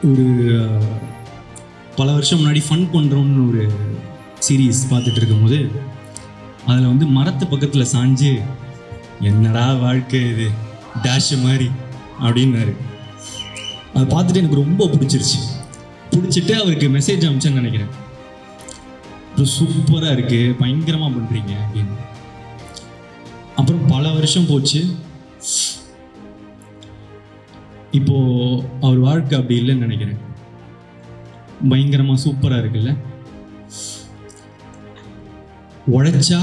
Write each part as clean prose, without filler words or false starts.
ஒரு பல வருஷம் முன்னாடி ஃபன் பண்ணுறோன்னு ஒரு சீரீஸ் பார்த்துட்டு இருக்கும்போது அதில் வந்து மரத்து பக்கத்தில் சாஞ்சு என்னடா வாழ்க்கை இது டேஷ் மாதிரி அப்படின்னாரு. அதை பார்த்துட்டு எனக்கு ரொம்ப பிடிச்சிட்டு அவருக்கு மெசேஜ் அனுப்பிச்சேன்னு நினைக்கிறேன். சூப்பராக இருக்குது, பயங்கரமாக பண்ணுறீங்க அப்படின்னு. அப்புறம் பல வருஷம் போச்சு. இப்போது அவர் வாழ்க்கை அப்படி இல்லைன்னு நினைக்கிறேன். பயங்கரமாக சூப்பராக இருக்குல்ல. உழைச்சா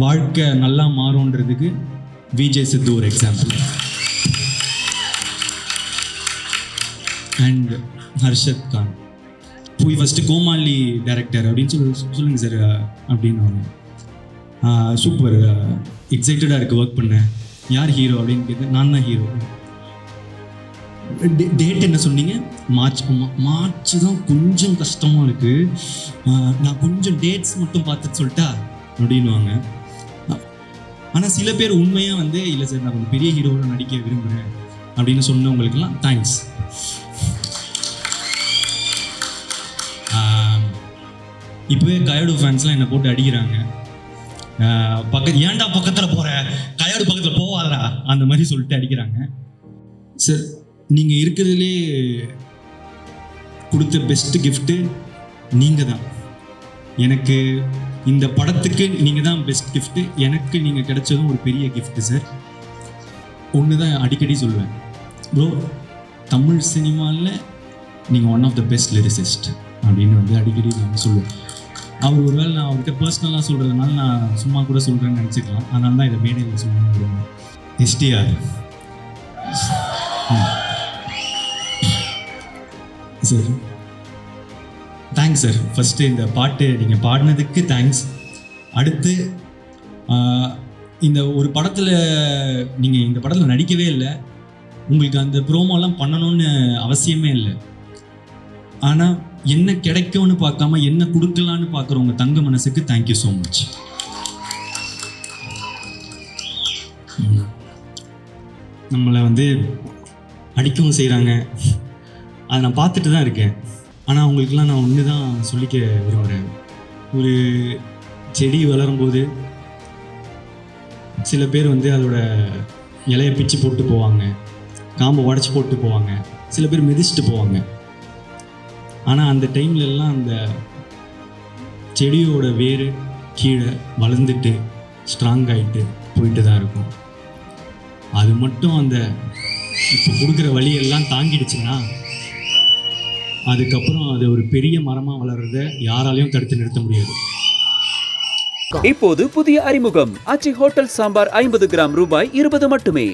வாழ்க்கை நல்லா மாறும்ன்றதுக்கு விஜய் சித்து ஒரு எக்ஸாம்பிள். அண்ட் ஹர்ஷத் கான் போய் ஃபஸ்ட்டு கோமாளி டைரக்டர் அப்படின்னு சொல்லுங்கள் சார் அப்படின்னு. சூப்பர், எக்ஸைட்டடாக இருக்குது ஒர்க் பண்ண. யார் ஹீரோ அப்படின்னு கேட்டு நான் தான் ஹீரோ. டேட் என்ன சொன்னீங்க? மார்ச் தான் கொஞ்சம் கஷ்டமாக இருக்குது, நான் கொஞ்சம் டேட்ஸ் மட்டும் பார்த்துட்டு சொல்லிட்டா அப்படின்வாங்க. ஆனால் சில பேர் உண்மையாக வந்து இல்லை சார் நான் கொஞ்சம் பெரிய ஹீரோவோட நடிக்க விரும்புகிறேன் அப்படின்னு சொன்னவங்களுக்கெல்லாம் தேங்க்ஸ். இப்போவே கயடு ஃபேன்ஸ்லாம் என்னை போட்டு அடிக்கிறாங்க. ஏன்டா பக்கத்தில் போகிற, கயடு பக்கத்தில் போவாதரா அந்த மாதிரி சொல்லிட்டு அடிக்கிறாங்க. சார் நீங்கள் இருக்கிறதுலே கொடுத்த பெஸ்ட்டு கிஃப்ட்டு நீங்கள் தான். எனக்கு இந்த படத்துக்கு நீங்கள் தான் பெஸ்ட் கிஃப்ட்டு. எனக்கு நீங்கள் கிடைச்சதும் ஒரு பெரிய கிஃப்ட்டு சார். ஒன்று தான் அடிக்கடி சொல்லுவேன், ப்ரோ தமிழ் சினிமாவில் நீங்கள் one of the best lyricist அப்படின்னு வந்து அடிக்கடி நான் சொல்லுவேன். அவர் ஒருவேளை நான் அவர்கிட்ட பர்சனலாக சொல்கிறதுனால நான் சும்மா கூட சொல்கிறேன்னு நினச்சிக்கலாம். அதனால தான் இதை மேடையில் சொல்லணும். STR sir, thanks sir. First இந்த பாட்டு நீங்கள் பாடினதுக்கு தேங்க்ஸ். அடுத்து இந்த ஒரு படத்தில் நீங்கள் இந்த படத்தில் நடிக்கவே இல்லை, உங்களுக்கு அந்த ப்ரோமோலாம் பண்ணணும்னு அவசியமே இல்லை. ஆனால் என்ன கிடைக்கும்னு பார்க்காம என்ன கொடுக்கலான்னு பார்க்குற உங்கள் தங்க மனசுக்கு தேங்க்யூ ஸோ மச். நம்மளை வந்து அடிக்கவும் செய்கிறாங்க, அதை நான் பார்த்துட்டு தான் இருக்கேன். ஆனால் அவங்களுக்கெல்லாம் நான் ஒன்று தான் சொல்லிக்க விரும்புகிறேன். ஒரு செடி வளரும்போது சில பேர் வந்து அதோட இலையை பிச்சு போட்டு போவாங்க, காம்பை உடச்சி போட்டு போவாங்க, சில பேர் மிதிச்சுட்டு போவாங்க. ஆனால் அந்த டைம்லெல்லாம் அந்த செடியோட வேர் கீழே வளர்ந்துட்டு ஸ்ட்ராங் ஆகிட்டு போயிட்டு தான் இருக்கும். அது மட்டும் அந்த இப்போ கொடுக்குற வழியெல்லாம் தாங்கிடுச்சுன்னா அதுக்கப்புறம் அது ஒரு பெரிய மரமாக வளர்றதை யாராலையும் தடுத்து நிறுத்த முடியாது. இப்போது புதிய அறிமுகம் ஆச்சி ஹோட்டல் சாம்பார் 50 கிராம் ரூபாய் 20 மட்டுமே.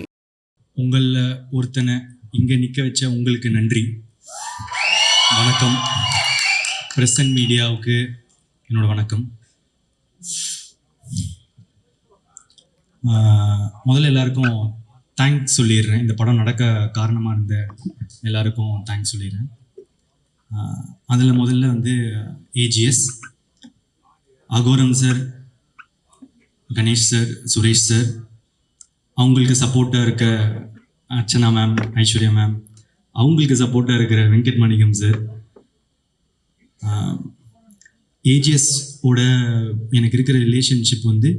உங்களில் ஒருத்தனை இங்கே நிற்க வச்ச உங்களுக்கு நன்றி. வணக்கம். பிரஸ் அண்ட் மீடியாவுக்கு என்னோட வணக்கம். முதல்ல எல்லாருக்கும் தேங்க்ஸ் சொல்லிடுறேன். இந்த படம் நடக்க காரணமாக இருந்த எல்லாருக்கும் தேங்க்ஸ் சொல்லிடுறேன். அதில் முதல்ல வந்து AGS, Agoram sir, Ganesh sir, Suresh sir, அவங்களுக்கு சப்போர்ட்டாக இருக்க அர்ச்சனா மேம், ஐஸ்வர்யா மேம், அவங்களுக்கு சப்போர்ட்டாக இருக்கிற வெங்கட் மணிகம் சார். ஏஜிஎஸோட எனக்கு இருக்கிற ரிலேஷன்ஷிப் வந்து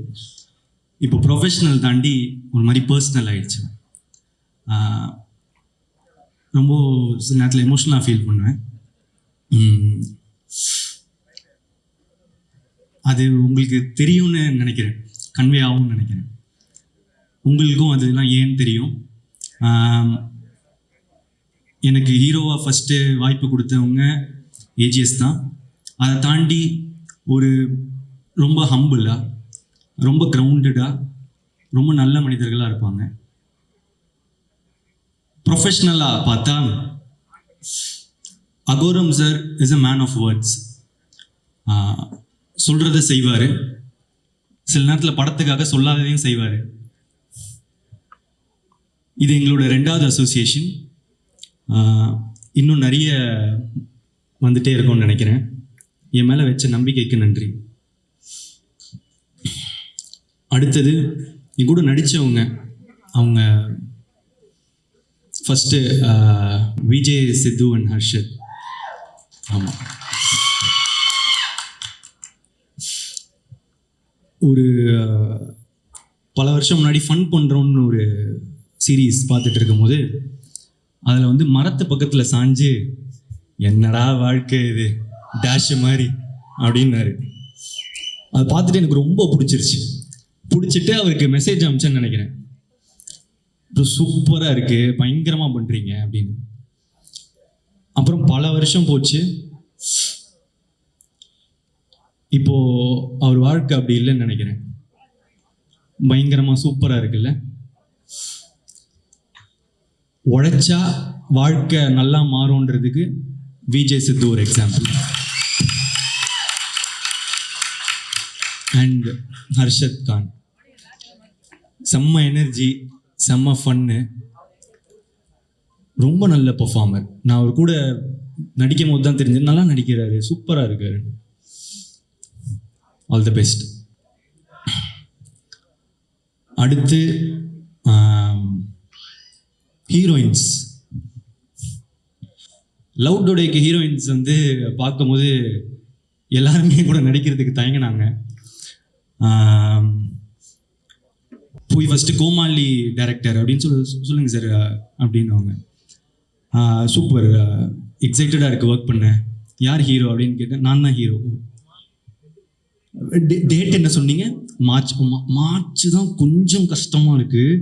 இப்போ ப்ரொஃபஷ்னல் தாண்டி ஒரு மாதிரி பர்சனல் ஆகிடுச்சு. ரொம்ப சில நேரத்தில் எமோஷ்னலாக ஃபீல் பண்ணுவேன். அது உங்களுக்கு தெரியும்னு நினைக்கிறேன், கன்வே ஆகும்னு நினைக்கிறேன். உங்களுக்கும் அதெல்லாம் ஏன்னு தெரியும். எனக்கு ஹீரோவாக ஃபஸ்ட்டு வாய்ப்பு கொடுத்தவங்க ஏஜிஎஸ் தான். அதை தாண்டி ஒரு ரொம்ப ஹம்பிளாக, ரொம்ப கிரவுண்டடாக, ரொம்ப நல்ல மனிதர்களாக இருப்பாங்க. ப்ரொஃபஷ்னலாக பார்த்தா Agoram sir is a man of words. சொல்கிறத செய்வார், சில நேரத்தில் படத்துக்காக சொல்லாததையும் செய்வார். இது எங்களோட 2வது அசோசியேஷன். இன்னும் நிறைய வந்துட்டே இருக்கும்னு நினைக்கிறேன். என் மேலே வச்ச நம்பிக்கைக்கு நன்றி. அடுத்தது என் கூட நடித்தவங்க, அவங்க ஃபஸ்ட்டு விஜய் சித்து அண்ட் ஹர்ஷத். ஆமாம். ஒரு பல வருஷம் முன்னாடி ஃபன் பண்ணுறோன்னு ஒரு சீரீஸ் பார்த்துட்டு இருக்கும்போது அதில் வந்து மரத்து பக்கத்தில் சாஞ்சு என்னடா வாழ்க்கை இது டேஷ் மாதிரி அப்படின்னாரு. அதை பார்த்துட்டு எனக்கு ரொம்ப பிடிச்சிட்டு அவருக்கு மெசேஜ் அனுப்பிச்சேன்னு நினைக்கிறேன். சூப்பராக இருக்கு, பயங்கரமாக பண்ணுறீங்க அப்படின்னு. அப்புறம் பல வருஷம் போச்சு. இப்போ அவர் வாழ்க்கை அப்படி இல்லைன்னு நினைக்கிறேன். பயங்கரமாக சூப்பராக இருக்குல்ல. உழைச்சா வாழ்க்கை நல்லா மாறும்ன்றதுக்கு விஜய் சித்து ஒரு எக்ஸாம்பிள். அண்ட் ஹர்ஷத் கான் செம்ம எனர்ஜி, செம்ம ஃபன்னு, ரொம்ப நல்ல பெர்ஃபார்மர். நான் அவர் கூட நடிக்கும் போது தான் தெரிஞ்சது நல்லா நடிக்கிறாரு, சூப்பராக இருக்காரு. All the best. அடுத்து ஹீரோயின்ஸ். லவ் டுடேக்கு ஹீரோயின்ஸ் வந்து பார்க்கும்போது எல்லாருமே கூட நடிக்கிறதுக்கு தயங்கினாங்க. போய் ஃபஸ்ட்டு கோமாளி டைரக்டர் அப்படின்னு சொல்லுங்க சார் அப்படின்னுவாங்க. சூப்பர், எக்ஸைட்டடாக இருக்குது ஒர்க் பண்ண. யார் ஹீரோ அப்படின்னு கேட்டேன். நான் தான் ஹீரோ. டேட் என்ன சொன்னீங்க? மார்ச் தான் கொஞ்சம் கஷ்டமாக இருக்குது,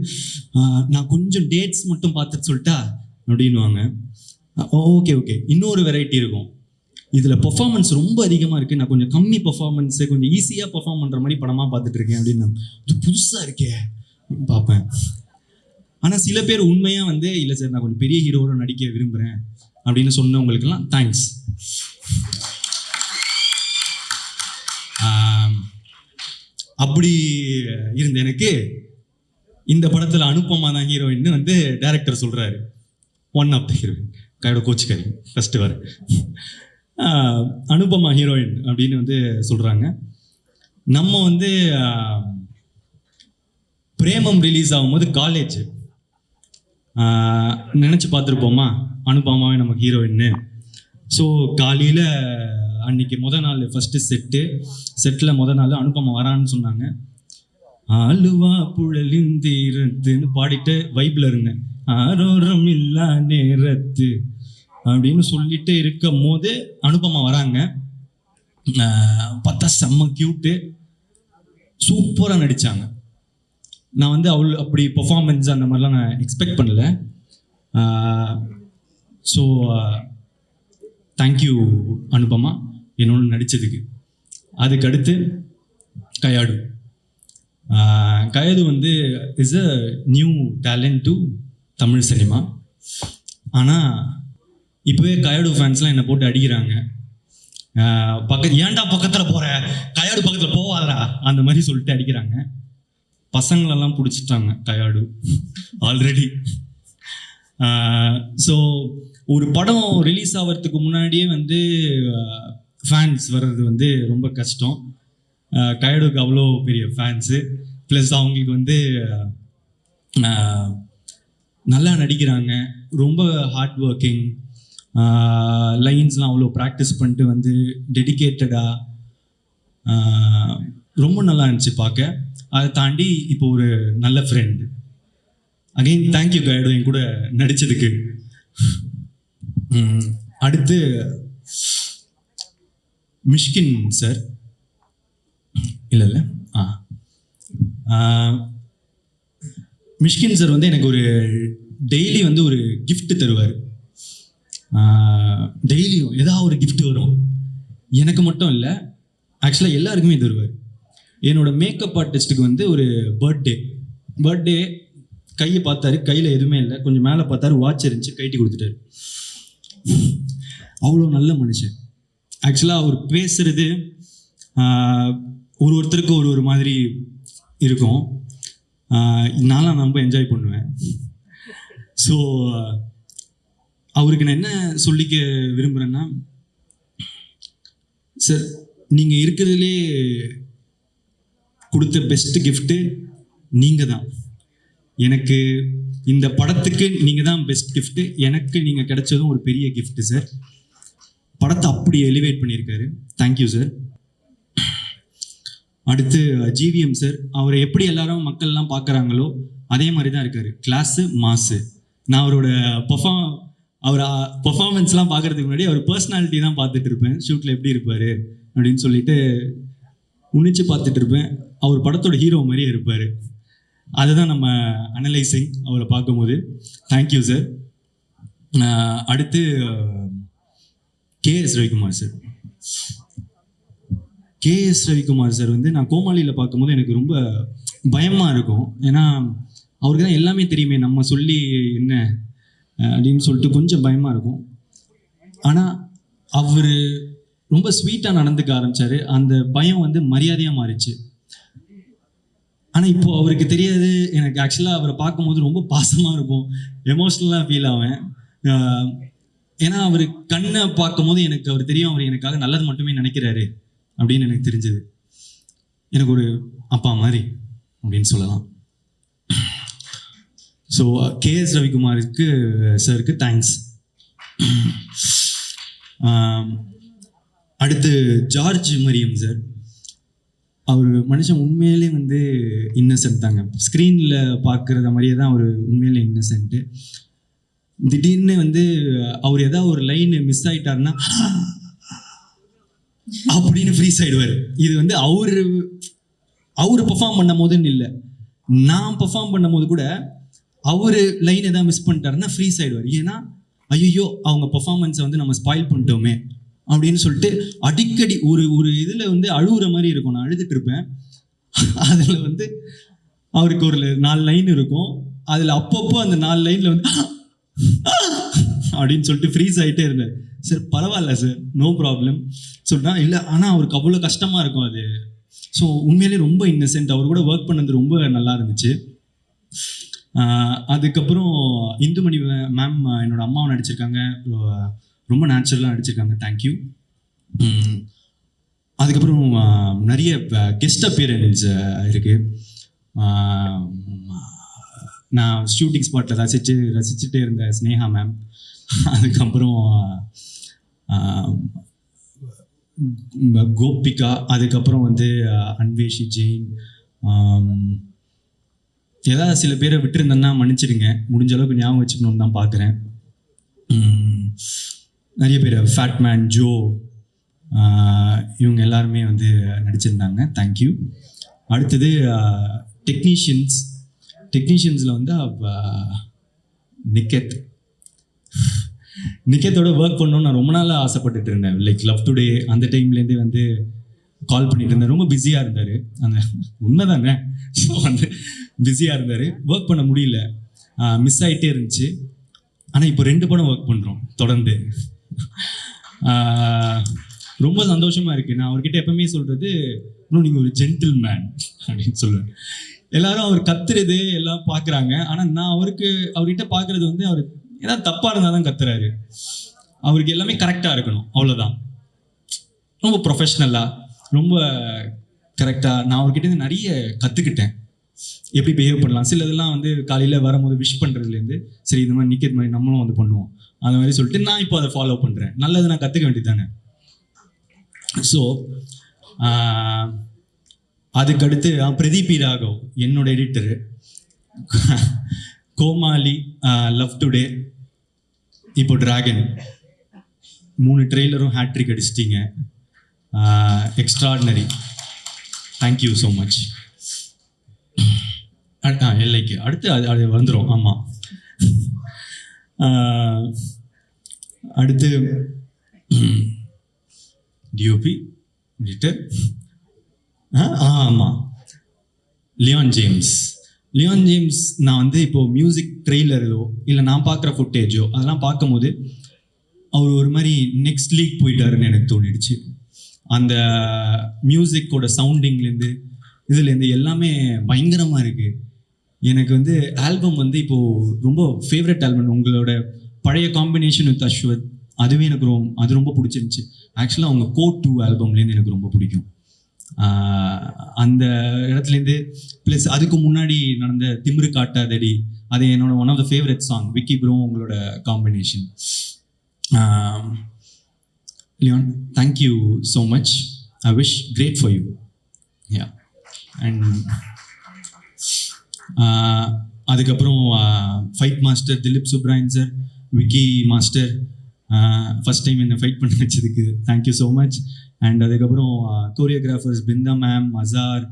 நான் கொஞ்சம் டேட்ஸ் மட்டும் பார்த்துட்டு சொல்லிட்டா அப்படின்வாங்க. ஓகே இன்னொரு வெரைட்டி இருக்கும். இதில் பெர்ஃபார்மன்ஸ் ரொம்ப அதிகமாக இருக்குது, நான் கொஞ்சம் கம்மி பெர்ஃபார்மன்ஸு, கொஞ்சம் ஈஸியாக பெர்ஃபார்ம் பண்ணுற மாதிரி படமாக பார்த்துட்டு இருக்கேன் அப்படின்னு. இது புதுசாக இருக்கே பார்ப்பேன். ஆனால் சில பேர் உண்மையாக வந்து இல்லை சார் நான் கொஞ்சம் பெரிய ஹீரோவோட நடிக்க விரும்புகிறேன் அப்படின்னு சொன்னவங்களுக்கெல்லாம் தேங்க்ஸ். அப்படி இருந்த எனக்கு இந்த படத்தில் அனுப்பமா தான் ஹீரோயின்னு வந்து டைரக்டர் சொல்கிறாரு. ஒன் ஆஃப் த ஹீரோயின் கையோட கோச்சிக்காரி ஃபஸ்ட்டு வர அனுப்பமா ஹீரோயின் அப்படின்னு வந்து சொல்கிறாங்க. நம்ம வந்து பிரேமம் ரிலீஸ் ஆகும்போது காலேஜ் நினச்சி பார்த்துருப்போமா அனுப்பமாவே நமக்கு ஹீரோயின்னு. ஸோ காலையில் அன்னைக்கு நாள் ஃபஸ்ட்டு செட்டில் நாள் அனுப்பமா வரான்னு சொன்னாங்க. ஆளுவா புழலிந்தீரத்துன்னு பாடிட்டு வைப்பில் இருந்தேன். ஆரோரம் இல்லா நேரத்து அப்படின்னு சொல்லிட்டு இருக்கும் போது அனுப்பமா வராங்க. பார்த்தா செம்ம கியூட்டு, சூப்பராக நடித்தாங்க. நான் வந்து அப்படி பெர்ஃபார்மன்ஸ் அந்த மாதிரிலாம் நான் எக்ஸ்பெக்ட் பண்ணல. ஸோ தேங்க்யூ அனுப்பமா என்னோட நடித்ததுக்கு. அதுக்கடுத்து கயாடு வந்து is a new talent to Tamil cinema. ஆனால் இப்போவே கயாடு ஃபேன்ஸ்லாம் என்னை போட்டு அடிக்கிறாங்க. ஏன்டா பக்கத்தில் போகிற, கயாடு பக்கத்தில் போவாதடா அந்த மாதிரி சொல்லிட்டு அடிக்கிறாங்க. பசங்களெல்லாம் பிடிச்சிட்டாங்க கயாடு ஆல்ரெடி. ஸோ ஒரு படம் ரிலீஸ் ஆகிறதுக்கு முன்னாடியே வந்து ஃபேன்ஸ் வர்றது வந்து ரொம்ப கஷ்டம். கயாடுக்கு அவ்வளோ பெரிய ஃபேன்ஸு, ப்ளஸ் அவங்களுக்கு வந்து நல்லா நடிக்கிறாங்க, ரொம்ப ஹார்ட் ஒர்க்கிங், லைன்ஸ்லாம் அவ்வளோ ப்ராக்டிஸ் பண்ணிட்டு வந்து டெடிக்கேட்டடாக ரொம்ப நல்லா இருந்துச்சு பார்க்க. அதை தாண்டி இப்போ ஒரு நல்ல ஃப்ரெண்டு. அகெயின் தேங்க்யூ கயாடு என் கூட நடித்ததுக்கு. அடுத்து மிஷ்கின் சார். இல்லை மிஷ்கின் சார் வந்து எனக்கு ஒரு டெய்லி வந்து ஒரு கிஃப்ட் தருவார். டெய்லியும் ஏதாவது ஒரு கிஃப்ட் வரும். எனக்கு மட்டும் இல்லை, ஆக்சுவலாக எல்லாருக்குமே தருவார். என்னோட மேக்கப் ஆர்டிஸ்ட்டுக்கு வந்து ஒரு பர்த்டே கையை பார்த்தாரு, கையில் எதுவுமே இல்லை, கொஞ்சம் மேலே பார்த்தாரு, வாட்ச் இருந்துச்சு, கைட்டி கொடுத்துட்டாரு. அவ்வளோ நல்ல மனுஷன். ஆக்சுவலாக அவர் பேசுகிறது ஒருத்தருக்கு ஒரு மாதிரி இருக்கும். நான்லாம் ரொம்ப என்ஜாய் பண்ணுவேன். ஸோ அவருக்கு நான் என்ன சொல்லிக்க விரும்புகிறேன்னா, சார் நீங்கள் இருக்கிறதுலே கொடுத்த பெஸ்ட் கிஃப்ட்டு நீங்கள் தான். எனக்கு இந்த படத்துக்கு நீங்கள் தான் பெஸ்ட் கிஃப்ட்டு. எனக்கு நீங்கள் கிடைச்சதும் ஒரு பெரிய கிஃப்ட்டு சார். படத்தை அப்படி எலிவேட் பண்ணியிருக்காரு. Thank you sir. அடுத்து ஜிவிஎம் சார், அவரை எப்படி எல்லாரும் மக்கள்லாம் பார்க்குறாங்களோ அதே மாதிரி தான் இருக்காரு. கிளாஸு மாசு. நான் அவரோட பெர்ஃபார்மன்ஸ்லாம் பார்க்கறதுக்கு முன்னாடி அவர் பர்சனாலிட்டி தான் பார்த்துட்டு இருப்பேன். ஷூட்டில் எப்படி இருப்பார் அப்படின்னு சொல்லிட்டு உன்னிச்சு பார்த்துட்டு இருப்பேன். அவர் படத்தோட ஹீரோ மாதிரியே இருப்பார். அதுதான் நம்ம அனலைசிங் அவரை பார்க்கும்போது. Thank you sir. அடுத்து KS Ravikumar sir. KS Ravikumar sir வந்து நான் கோமாளியில் பார்க்கும்போது எனக்கு ரொம்ப பயமாக இருக்கும். ஏன்னா அவருக்கு தான் எல்லாமே தெரியுமே, நம்ம சொல்லி என்ன அப்படின்னு சொல்லிட்டு கொஞ்சம் பயமாக இருக்கும். ஆனால் அவர் ரொம்ப ஸ்வீட்டாக நடந்துக்க ஆரம்பித்தார். அந்த பயம் வந்து மரியாதையாக மாறிச்சு. ஆனால் இப்போது அவருக்கு தெரியாது. எனக்கு ஆக்சுவலாக அவரை பார்க்கும்போது ரொம்ப பாசமாக இருக்கும், எமோஷ்னலாக ஃபீல் ஆவேன். ஏன்னா அவர் கண்ணை பார்க்கும்போது எனக்கு அவர் தெரியும், அவர் எனக்காக நல்லது மட்டுமே நினைக்கிறாரு அப்படின்னு எனக்கு தெரிஞ்சது. எனக்கு ஒரு அப்பா மாதிரி அப்படின்னு சொல்லலாம். ஸோ கேஎஸ் ரவிக்குமாருக்கு சாருக்கு தேங்க்ஸ். அடுத்து ஜார்ஜ் மரியம் சார். அவர் மனுஷன் உண்மையிலே வந்து இன்னசென்ட் தாங்க. ஸ்க்ரீனில் பார்க்குறத மாதிரியே தான் அவர் உண்மையிலே இன்னசென்ட்டு. திடீர்னு வந்து அவர் ஏதாவது ஒரு லைன் மிஸ் ஆகிட்டாருன்னா அப்படின்னு ஃப்ரீஸ் ஆகிடுவார். இது வந்து அவர் பெர்ஃபார்ம் பண்ணும் போதுன்னு இல்லை, நான் பெர்ஃபார்ம் பண்ணும் போது கூட அவர் லைன் எதாவது மிஸ் பண்ணிட்டாருன்னா ஃப்ரீஸ் ஆகிடுவார். ஏன்னா ஐயோ அவங்க பெர்ஃபார்மன்ஸை வந்து நம்ம ஸ்பாயில் பண்ணிட்டோமே அப்படின்னு சொல்லிட்டு அடிக்கடி ஒரு இதில் வந்து அழுகுற மாதிரி இருக்கும். நான் அழுதுட்டு இருப்பேன். அதில் வந்து அவருக்கு ஒரு 4 லைன் இருக்கும். அதில் அப்பப்போ அந்த 4 லைனில் வந்து அப்படின்னு சொல்லிட்டு ஃப்ரீஸ் ஆகிட்டே இருந்தார். சார் பரவாயில்ல சார், நோ ப்ராப்ளம் சொல்லிட்டா. இல்லை ஆனால் அவருக்கு அவ்வளோ கஷ்டமாக இருக்கும் அது. ஸோ உண்மையிலே ரொம்ப இன்னசென்ட். அவர் கூட ஒர்க் பண்ணது ரொம்ப நல்லா இருந்துச்சு. அதுக்கப்புறம் இந்துமணி மேம் என்னோட அம்மாவை நடிச்சிருக்காங்க. ரொம்ப நேச்சுரலாக நடிச்சிருக்காங்க. தேங்க்யூ. அதுக்கப்புறம் நிறைய கெஸ்ட் அப்பியரன்ஸ் இருக்குது. நான் ஷூட்டிங் ஸ்பாட்டில் ரசிச்சுட்டே இருந்த ஸ்னேகா மேம். அதுக்கப்புறம் கோபிகா. அதுக்கப்புறம் வந்து அன்வேஷி ஜெயின். ஏதாவது சில பேரை விட்டுருந்தேன்னா மன்னிச்சிடுங்க. முடிஞ்ச அளவுக்கு ஞாபகம் வச்சுக்கணுன்னு தான் பார்க்குறேன். நிறைய பேர் ஃபேட்மேன், ஜோ, இவங்க எல்லாருமே வந்து நடிச்சிருந்தாங்க. தேங்க்யூ. அடுத்தது டெக்னீஷியன்ஸில் வந்து நிக்கத்தோட ஒர்க் பண்ணணும்னு நான் ரொம்ப நாளாக ஆசைப்பட்டுட்டு இருந்தேன். லைக் லவ் டுடே அந்த டைம்லேருந்தே வந்து கால் பண்ணிட்டு இருந்தேன். ரொம்ப பிஸியாக இருந்தார். அந்த உண்மை தானே. ஸோ வந்து பிஸியாக இருந்தார், ஒர்க் பண்ண முடியல, மிஸ் ஆகிட்டே இருந்துச்சு. ஆனால் இப்போ 2 படம் ஒர்க் பண்ணுறோம் தொடர்ந்து. ரொம்ப சந்தோஷமாக இருக்குது. நான் அவர்கிட்ட எப்பவுமே சொல்கிறது, இன்னும் நீங்கள் ஒரு ஜென்டில் மேன் அப்படின்னு சொல்லுவேன். எல்லாரும் அவர் கத்துறது எல்லாம் பார்க்குறாங்க. ஆனால் நான் அவர்கிட்ட பார்க்குறது வந்து அவர் ஏதாவது தப்பாக இருந்தால் தான் கத்துறாரு. அவருக்கு எல்லாமே கரெக்டாக இருக்கணும், அவ்வளோதான். ரொம்ப ப்ரொஃபஷ்னலாக, ரொம்ப கரெக்டாக. நான் அவர்கிட்ட நிறைய கற்றுக்கிட்டேன், எப்படி பிஹேவ் பண்ணலாம். சிலதெல்லாம் வந்து காலையில் வரும்போது விஷ் பண்ணுறதுலேருந்து சரி இந்த மாதிரி நிற்கிறது மாதிரி நம்மளும் வந்து பண்ணுவோம், அந்த மாதிரி சொல்லிட்டு நான் இப்போ அதை ஃபாலோ பண்ணுறேன். நல்லது நான் கற்றுக்க வேண்டியது தானே. ஸோ அதுக்கடுத்து பிரதீப் பி. ராகவ் என்னோட எடிட்டரு. கோமாளி, லவ் டுடே, இப்போ டிராகன் 3 ட்ரெய்லரும் ஹேட்ரிக் அடிச்சிட்டிங்க. எக்ஸ்ட்ராடினரி. Thank you so much. எல்லைக்கு அடுத்து அது வந்துடும். ஆமாம். அடுத்து டிஓபி எடிட்டர். ஆமாம், லியான் ஜேம்ஸ். நான் வந்து இப்போது மியூசிக் ட்ரெய்லரோ இல்லை நான் பார்க்குற ஃபுட்டேஜோ அதெல்லாம் பார்க்கும்போது அவர் ஒரு மாதிரி நெக்ஸ்ட் லீக் போயிட்டாருன்னு எனக்கு தோணிடுச்சு. அந்த மியூசிக்கோட சவுண்டிங்லேருந்து இதுலேருந்து எல்லாமே பயங்கரமாக இருக்குது. எனக்கு வந்து ஆல்பம் வந்து இப்போது ரொம்ப ஃபேவரட் ஆல்பம். உங்களோட பழைய காம்பினேஷன் வித் அஸ்வத், அதுவே எனக்கு அது ரொம்ப பிடிச்சிருந்துச்சு. ஆக்சுவலாக அவங்க கோட் 2 ஆல்பம்லேருந்து எனக்கு ரொம்ப பிடிக்கும். அந்த இடத்துலேருந்து ப்ளஸ் அதுக்கு முன்னாடி நடந்த திமிரு காட்டாதடி, அது என்னோட one of the favourite song. Vicky bro உங்களோட combination. Leon, thank you so much. I wish great for you. Yeah. And அதுக்கப்புறம் fight master Dhilip Subbarayan sir, Vicky master, first time என்னை ஃபைட் பண்ண வச்சதுக்கு தேங்க்யூ ஸோ மச். அண்ட் அதுக்கப்புறம் choreographers Brinda ma'am, Azhar,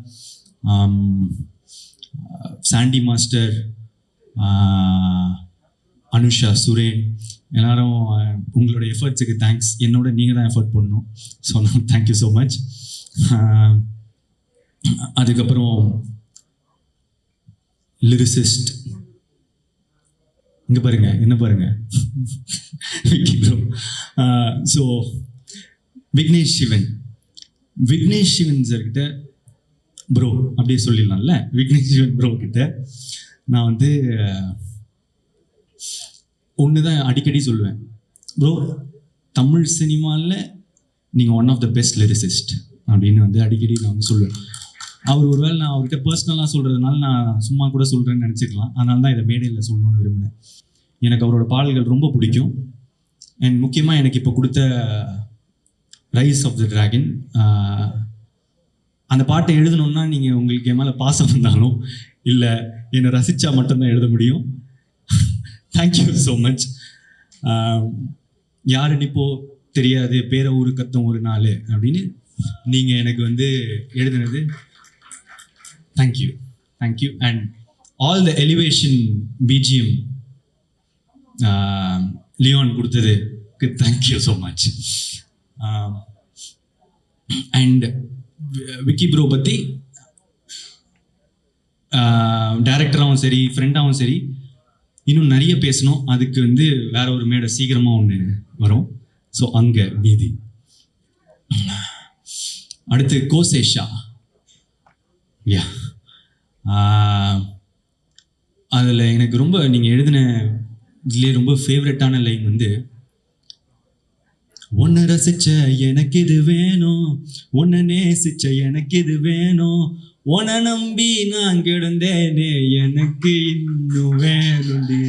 Sandy master, Anusha, Suren, எல்லாரும் உங்களோட எஃபர்ட்ஸுக்கு thanks. என்னோட நீங்கள் தான் எஃபர்ட் பண்ணணும். So thank you so much. அதுக்கப்புறம் லிரிசிஸ்ட், இங்கே பாருங்க, என்ன பாருங்க, ஸோ விக்னேஷ் சிவன். விக்னேஷ் சிவன் சார் கிட்ட ப்ரோ அப்படியே சொல்லிடலாம்ல, விக்னேஷ் சிவன் ப்ரோ கிட்ட நான் வந்து ஒன்று தான் அடிக்கடி சொல்லுவேன், ப்ரோ தமிழ் சினிமாவில் நீங்கள் one of the best lyricist அப்படின்னு வந்து அடிக்கடி நான் வந்து சொல்லுவேன். அவர் ஒருவேளை நான் அவர்கிட்ட பர்சனலாக சொல்கிறதுனால நான் சும்மா கூட சொல்கிறேன்னு நினச்சிக்கலாம். அதனால தான் இதை மேடையில் சொல்லணும்னு விரும்பினேன். எனக்கு அவரோட பாடல்கள் ரொம்ப பிடிக்கும். அண்ட் முக்கியமாக எனக்கு இப்போ கொடுத்த ரைஸ் ஆஃப் த டிராகன், அந்த பாட்டை எழுதணுன்னா நீங்கள் உங்களுக்கு என் மேலே பாசம் வந்தாலும் இல்லை என்னை ரசித்தா மட்டும்தான் எழுத முடியும். Thank you so much. யாருன்னு இப்போ தெரியாது, பேர ஊரு கத்தம் ஒரு நாள் அப்படின்னு நீங்கள் எனக்கு வந்து எழுதுனது thank you. Thank you. And all the elevation BGM Leon கொடுத்ததுக்கு thank you so much. And Vicky bro பற்றி டைரக்டராகவும் சரி, ஃப்ரெண்டாகவும் சரி, இன்னும் நிறைய பேசணும். அதுக்கு வந்து வேற ஒரு மேடை சீக்கிரமாக ஒன்று வரும். ஸோ அங்கே மீதி. அடுத்து கோசேஷா. யா, அதில் எனக்கு ரொம்ப நீங்கள் எழுதின இதுலேயே ரொம்ப ஃபேவரட்டான லைன் வந்து, உன்னை ரசிச்ச எனக்கு இது வேணும், உன்னை நேசிச்ச எனக்கு இது வேணும், உன்னை நம்பி நான் கிடந்தேனே எனக்கு இன்னும் வேணுண்டி.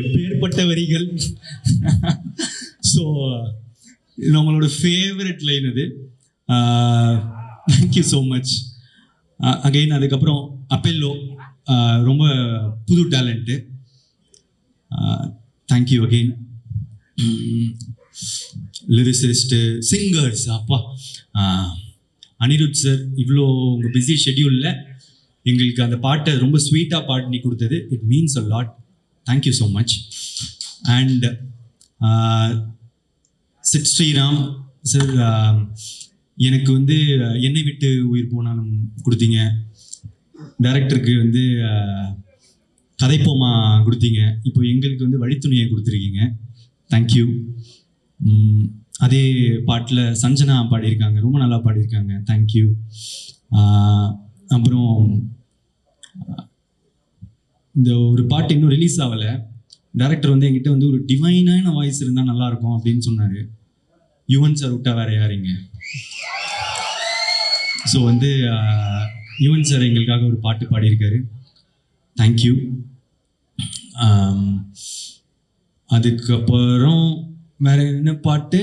எப்பேற்பட்ட வரிகள். ஸோ நம்மளோட ஃபேவரட் லைன் அது. Thank you so much again. அதுக்கப்புறம் அப்பெல்லோ, ரொம்ப புது talent. Thank you again. Lyricist, singers, அப்பா அனிருத் சார், இவ்வளோ உங்கள் பிஸி ஷெட்யூலில் எங்களுக்கு அந்த பாட்டை ரொம்ப ஸ்வீட்டாக பாடி கொடுத்தது. It means a lot. Thank you so much. And Sid Sriram sir, எனக்கு வந்து என்னை விட்டு உயிர் போனாலும் கொடுத்தீங்க. டைரக்டருக்கு வந்து கதைப்போமா கொடுத்தீங்க. இப்போ எங்களுக்கு வந்து வழித்துணையை கொடுத்துருக்கீங்க. தேங்க்யூ. அதே பாட்டில் சஞ்சனா பாடியிருக்காங்க, ரொம்ப நல்லா பாடியிருக்காங்க. தேங்க்யூ. அப்புறம் இந்த ஒரு பாட்டு இன்னும் ரிலீஸ் ஆகலை. டைரக்டர் வந்து என்கிட்ட வந்து ஒரு டிவைனான வாய்ஸ் இருந்தால் நல்லாயிருக்கும் அப்படின்னு சொன்னார். யுவன் சார் விட்டா வேற யாருங்க? ஸோ வந்து யுவன் சார் எங்களுக்காக ஒரு பாட்டு பாடியிருக்காரு. தேங்க்யூ. அதுக்கப்புறம் வேற என்ன பாட்டு?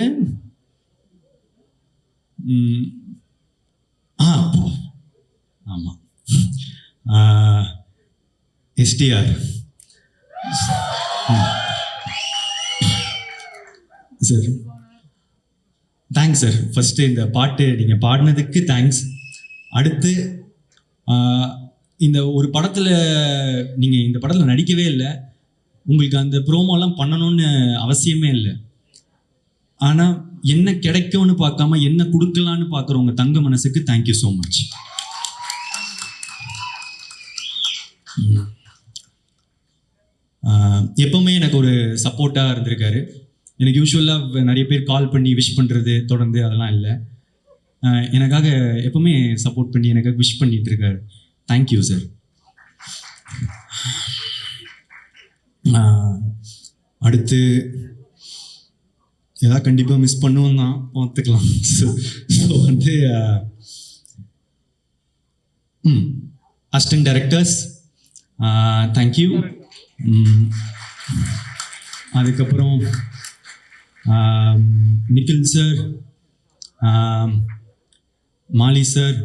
ஆமாம், STR sir. Thanks sir. First இந்த பாட்டு நீங்கள் பாடினதுக்கு தேங்க்ஸ். அடுத்து இந்த ஒரு படத்தில் நீங்கள் இந்த படத்தில் நடிக்கவே இல்லை, உங்களுக்கு அந்த ப்ரோமோலாம் பண்ணணும்னு அவசியமே இல்லை. ஆனால் என்ன கிடைக்கும்னு பார்க்காம என்ன கொடுக்கலான்னு பார்க்குறவங்க தங்க மனசுக்கு தேங்க்யூ ஸோ மச். எப்பவுமே எனக்கு ஒரு சப்போர்ட்டாக இருந்திருக்காரு. எனக்கு யூஸ்வலாக நிறைய பேர் கால் பண்ணி விஷ் பண்ணுறது தொடர்ந்து அதெல்லாம் இல்லை. எனக்காக எப்பவுமே சப்போர்ட் பண்ணி எனக்காக விஷ் பண்ணிட்டு இருக்காரு. Thank you sir. அடுத்து ஏதாவது கண்டிப்பாக மிஸ் பண்ணுவோம் தான், பார்த்துக்கலாம். ஸோ வந்து அசிஸ்டன்ட் டைரக்டர்ஸ் தேங்க்யூ. அதுக்கப்புறம் நிக்கில் சார், மாலி சார்,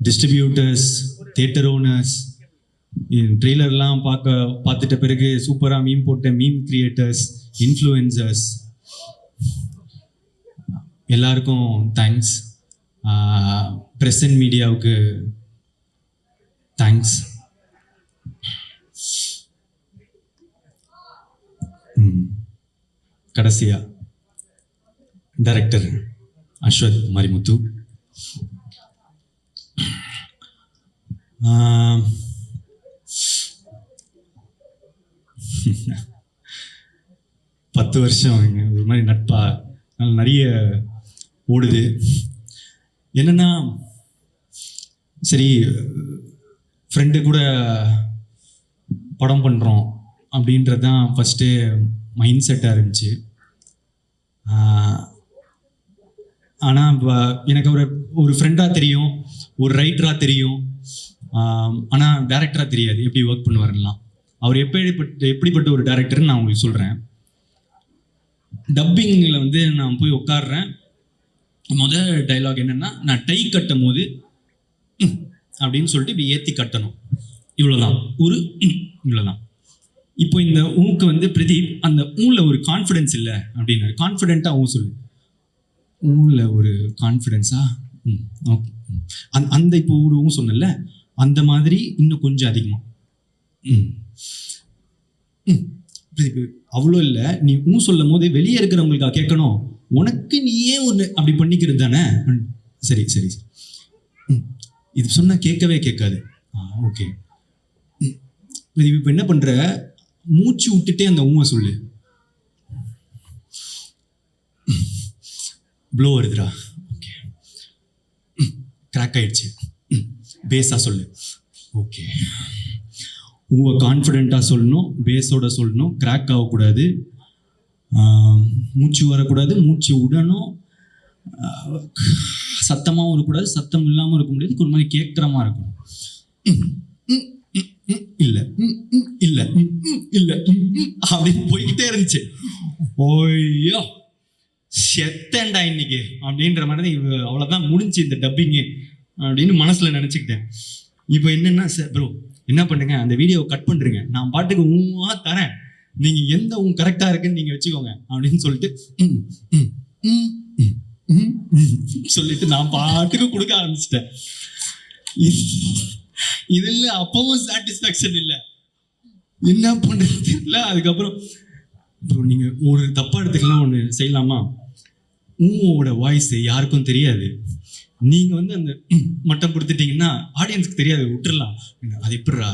டிஸ்ட்ரிபியூட்டர்ஸ், தியேட்டர் ஓனர்ஸ், ட்ரெய்லர்லாம் பார்த்துட்ட பிறகு சூப்பராக மீம் போட்ட மீம் கிரியேட்டர்ஸ், இன்ஃப்ளூயன்சர்ஸ், எல்லாருக்கும் தேங்க்ஸ். ப்ரெஸ் அண்ட் மீடியாவுக்கு தேங்க்ஸ். கடைசியா டைரக்டர் அஸ்வத் மரிமுத்து, பத்து வருஷம் ஒரு மாதிரி நட்பா நிறைய ஓடுது. என்னன்னா, சரி ஃப்ரெண்டு கூட படம் பண்ணுறோம் அப்படின்றது தான் ஃபஸ்ட்டு மைண்ட் செட்டாக இருந்துச்சு. ஆனால் எனக்கு ஒரு ஃப்ரெண்டாக தெரியும், ஒரு ரைட்டராக தெரியும், ஆனால் டேரக்டராக தெரியாது எப்படி ஒர்க் பண்ணுவாருலாம். அவர் எப்படிப்பட்ட ஒரு டேரக்டர்னு நான் உங்களுக்கு சொல்கிறேன். டப்பிங்கில் வந்து நான் போய் உட்காடுறேன். முதல் டைலாக் என்னென்னா, நான் டை கட்டும் போது அப்படின்னு சொல்லிட்டு இப்படி ஏற்றி கட்டணும், இவ்வளோதான், இவ்வளோதான். இப்போ இந்த ஊக்கு வந்து பிரதீப் அந்த ஊரில் ஒரு கான்ஃபிடென்ஸ் இல்லை அப்படின்னாரு. கான்ஃபிடென்ட்டாக ஊ சொல்லு, ஊரில் ஒரு கான்ஃபிடென்ஸா? ஓகே. அந்த இப்போ ஒரு ஊ சொன்னல, அந்த மாதிரி இன்னும் கொஞ்சம் அதிகமாக. பிரதீப் அவ்வளோ இல்லை, நீ ஊ சொல்லும் போது வெளியே இருக்கிறவங்களுக்கா கேட்கணும், உனக்கு நீயே ஒன்று அப்படி பண்ணிக்கிறது தானே. சரி சரி, இது சொன்னால் கேட்கவே கேட்காது. ஓகே. இப்போ என்ன பண்ணுற, மூச்சு விட்டுட்டே அந்த ஊமை சொல்லு. ப்ளோ வருதுடா. ஓகே, கிராக் ஆயிடுச்சு. பேஸாக சொல்லு. ஓகே, ஊவை கான்ஃபிடென்ட்டாக சொல்லணும், பேஸோட சொல்லணும், கிராக் ஆகக்கூடாது, மூச்சு வரக்கூடாது, மூச்சு விடணும், சத்தமாகவும் இருக்கக்கூடாது, சத்தம் இல்லாமல் இருக்க முடியாது, ஒரு மாதிரி கேட்குற மாதிரி இருக்கணும். இல்லை இல்லை இல்லை அப்படின்னு போய்கிட்டே இருந்துச்சு. ஓய்யோ செத்தேன்டா இன்னைக்கு அப்படின்ற மாதிரி தான். அவ்வளோதான், முடிஞ்சு இந்த டப்பிங்கு அப்படின்னு மனசில் நினச்சிக்கிட்டேன். இப்போ என்னென்னா, சார் ப்ரோ என்ன பண்ணுங்க, அந்த வீடியோவை கட் பண்ணுறீங்க, நான் பாட்டுக்கு ஊவா தரேன், நீங்கள் எந்த ஊ கரெக்டாக இருக்குன்னு நீங்கள் வச்சுக்கோங்க அப்படின்னு சொல்லிட்டு சொல்லிட்டு நான் பாட்டுக்கு கொடுக்க ஆரம்பிச்சிட்டேன். இதில் அப்பவும் சாட்டிஸ்ஃபேக்ஷன் இல்லை, என்ன பண்ணுறது தெரியல. அதுக்கப்புறம் அப்புறம் நீங்கள் ஒரு தப்பா எடுத்துக்கலாம், ஒன்று செய்யலாமா, ஊவோட வாய்ஸ் யாருக்கும் தெரியாது, நீங்கள் வந்து அந்த மட்டம் கொடுத்துட்டீங்கன்னா ஆடியன்ஸுக்கு தெரியாது, விட்டுறலாம். அது எப்படிரா,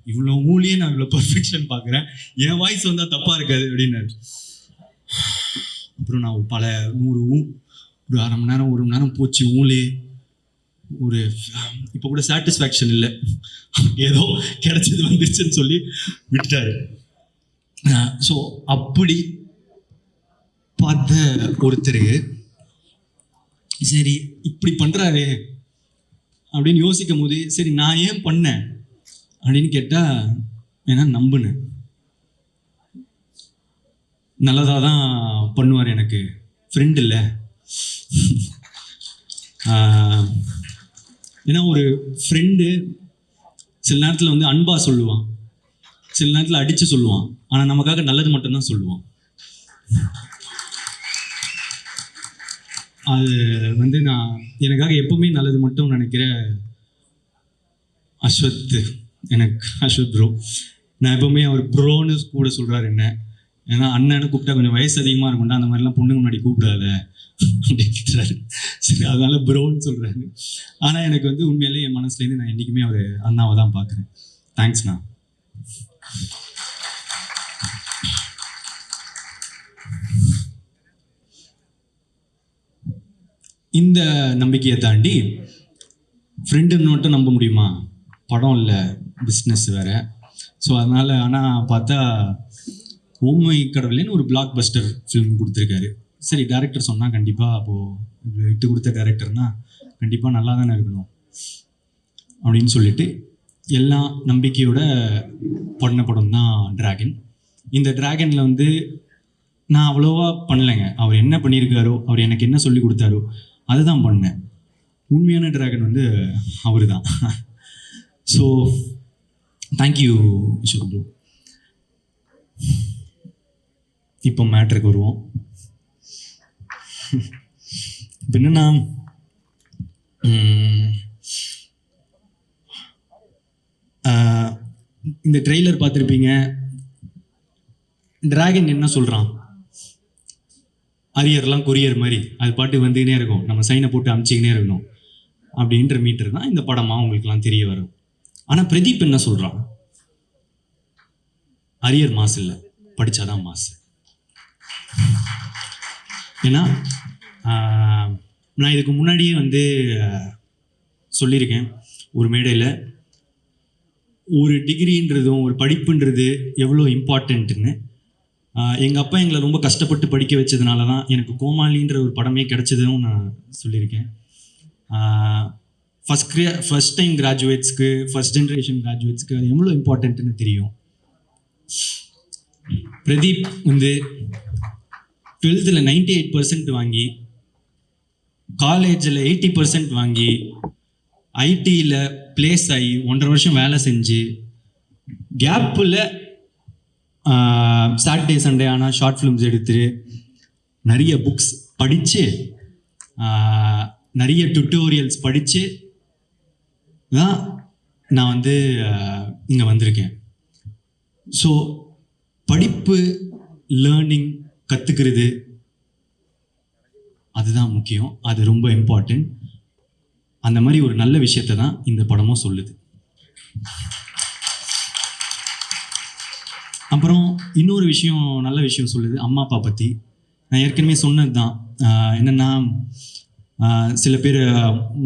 இவ்வளோ ஊழியே நான் இவ்வளோ பர்ஃபெக்ஷன் பார்க்குறேன், என் வாய்ஸ் வந்தால் தப்பாக இருக்காது அப்படின்னாரு. அப்புறம் நான் பல 100 ஒரு அரை மணி நேரம் 1 மணி நேரம் போச்சு ஊழே. ஒரு இப்போ கூட சாட்டிஸ்ஃபேக்ஷன் இல்லை, ஏதோ கிடைச்சது வந்துருச்சுன்னு சொல்லி விட்டுட்டாரு. ஸோ அப்படி பார்த்த ஒருத்தருக்கு சரி இப்படி பண்ணுறாரு அப்படின்னு யோசிக்கும் போது, சரி நான் ஏன் பண்ணேன் அப்படின்னு கேட்டால், ஏன்னா நம்புனேன் நல்லதாக தான் பண்ணுவார், எனக்கு ஃப்ரெண்ட் இல்லை. ஏன்னா ஒரு ஃப்ரெண்டு சில நேரத்தில் வந்து அன்பாக சொல்லுவான், சில நேரத்தில் அடித்து சொல்லுவான், ஆனால் நமக்காக நல்லது மட்டும்தான் சொல்லுவான். அது வந்து நான் எனக்காக எப்பவுமே நல்லது மட்டும் நினைக்கிற அஸ்வத், எனக்கு அஸ்வத் ப்ரோ. நான் எப்பவுமே அவர் ப்ரோன்னு கூட சொல்கிறாரு என்ன, ஏன்னா அண்ணன்னு கூப்பிட்டா கொஞ்சம் வயசு அதிகமாக இருக்கும்டா, அந்த மாதிரிலாம் பொண்ணுங்க முன்னாடி கூப்பிடாத அப்படின்றாரு. சரி அதனால ப்ரோன்னு சொல்கிறாரு. ஆனால் எனக்கு வந்து உண்மையிலேயே என் மனசுலேருந்து நான் என்றைக்குமே அவர் அண்ணாவை தான் பார்க்குறேன். தேங்க்ஸ்ண்ணா. இந்த நம்பிக்கையை தாண்டி ஃப்ரெண்டுன்னு மட்டும் நம்ப முடியுமா, படம் இல்லை பிஸ்னஸ் வேறு. ஸோ அதனால் ஆனால் பார்த்தா ஓமை கடவுளேன்னு ஒரு பிளாக் பஸ்டர் ஃபிலிம் கொடுத்துருக்காரு. சரி டைரக்டர் சொன்னால் கண்டிப்பாக அப்போது விட்டு கொடுத்த டைரக்டர்னால் கண்டிப்பாக நல்லா தானே இருக்கணும் அப்படின்னு சொல்லிட்டு எல்லா நம்பிக்கையோட பண்ண படம் தான் டிராகன். இந்த டிராகனில் வந்து நான் அவ்வளோவா பண்ணலைங்க. அவர் என்ன பண்ணியிருக்காரோ, அவர் எனக்கு என்ன சொல்லி கொடுத்தாரோ அதுதான் பண்ணேன். உண்மையான டிராகன் வந்து அவர் தான். ஸோ தேங்க்யூ ஷுரு. இப்போ மேட்ருக்கு வருவோம். இப்போ என்னன்னா, இந்த ட்ரெய்லர் பார்த்துருப்பீங்க. டிராகன் என்ன சொல்கிறான், அரியர்லாம் கொரியர் மாதிரி அது பாட்டு வந்துக்கினே இருக்கும், நம்ம சைனை போட்டு அமுச்சிக்கினே இருக்கணும் அப்படின்ற மீட்டர் தான் இந்த படமாக உங்களுக்குலாம் தெரிய வரும். ஆனால் பிரதீப் என்ன சொல்கிறான், அரியர் மாசு இல்லை, படித்தாதான் மாசு. ஏன்னா நான் இதுக்கு முன்னாடியே வந்து சொல்லியிருக்கேன் ஒரு மேடையில், ஒரு டிகிரின்றதும் ஒரு படிப்புன்றது எவ்வளோ இம்பார்ட்டண்ட்டுன்னு. எங்கள் அப்பா எங்களை ரொம்ப கஷ்டப்பட்டு படிக்க வச்சதுனால தான் எனக்கு கோமாளின்ற ஒரு படமே கிடைச்சதும் நான் சொல்லியிருக்கேன். ஃபஸ்ட் டைம் கிராஜுவேட்ஸ்க்கு, ஃபஸ்ட் ஜென்ரேஷன் கிராஜுவேட்ஸ்க்கு அது எவ்வளோ இம்பார்ட்டண்ட்டுன்னு தெரியும். பிரதீப் வந்து 12th 98% வாங்கி, காலேஜில் 80% வாங்கி, ஐடியில் பிளேஸ் ஆகி 1.5 வருஷம் வேலை செஞ்சு, கேப்பில் சாட்டர்டே சண்டே ஆனால் ஷார்ட் ஃபிலிம்ஸ் எடுத்து, நிறைய புக்ஸ் படித்து, நிறைய டுட்டோரியல்ஸ் படித்து தான் நான் வந்து இங்கே வந்திருக்கேன். ஸோ படிப்பு, லேர்னிங், கற்றுக்கிறது அதுதான் முக்கியம். அது ரொம்ப இம்பார்ட்டண்ட். அந்த மாதிரி ஒரு நல்ல விஷயத்தை தான் இந்த படமும் சொல்லுது. அப்புறம் இன்னொரு விஷயம், நல்ல விஷயம் சொல்லுது அம்மா அப்பா பற்றி. நான் ஏற்கனவே சொன்னது தான். என்னென்னா, சில பேர்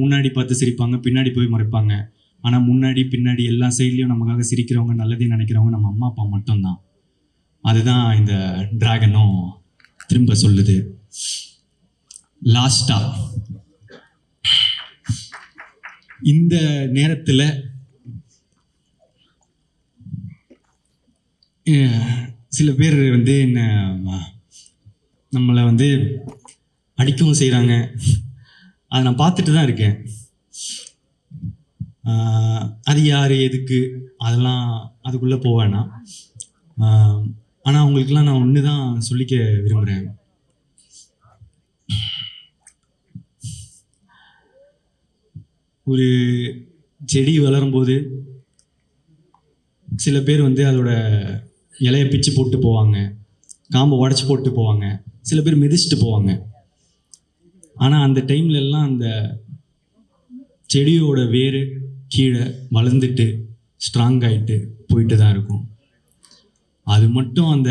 முன்னாடி பார்த்து சிரிப்பாங்க, பின்னாடி போய் மறைப்பாங்க. ஆனால் முன்னாடி பின்னாடி எல்லா சைட்லேயும் நமக்காக சிரிக்கிறவங்க, நல்லதே நினைக்கிறவங்க நம்ம அம்மா அப்பா மட்டும்தான். அதுதான் இந்த டிராகனும் திரும்ப சொல்லுது. லாஸ்டா இந்த நேரத்தில் சில பேர் வந்து என்ன நம்மளை வந்து அடிக்கவும் செய்கிறாங்க. அதை நான் பார்த்துட்டு தான் இருக்கேன். அது யார், எதுக்கு, அதெல்லாம் அதுக்குள்ளே போவேன்னா. ஆனால் அவங்களுக்கெல்லாம் நான் ஒன்று தான் சொல்லிக்க விரும்புகிறேன். ஒரு செடி வளரும்போது சில பேர் வந்து அதோட இலையை பிச்சு போட்டு போவாங்க, காம்பை உடச்சி போட்டு போவாங்க, சில பேர் மிதிச்சுட்டு போவாங்க. ஆனால் அந்த டைம்ல எல்லாம் அந்த செடியோட வேர் கீழே வளர்ந்துட்டு ஸ்ட்ராங் ஆகிட்டு போயிட்டு தான் இருக்கும். அது மட்டும் அந்த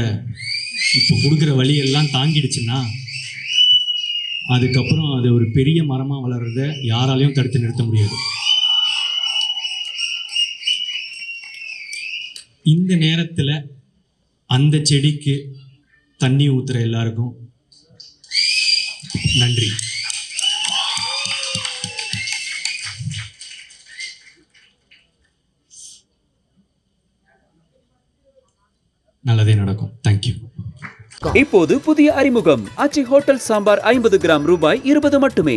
இப்போ கொடுக்குற வழியெல்லாம் தாங்கிடுச்சுன்னா அதுக்கப்புறம் அது ஒரு பெரிய மரமாக வளர்றத யாராலையும் தடுத்து நிறுத்த முடியாது. இந்த நேரத்தில் அந்த செடிக்கு தண்ணி ஊற்றுற எல்லாருக்கும் நன்றி. நல்லதே நடக்கும். தேங்க்யூ. இப்போது புதிய அறிமுகம் ஆச்சி ஹோட்டல் சாம்பார் 50 கிராம் ரூபாய் 20 மட்டுமே.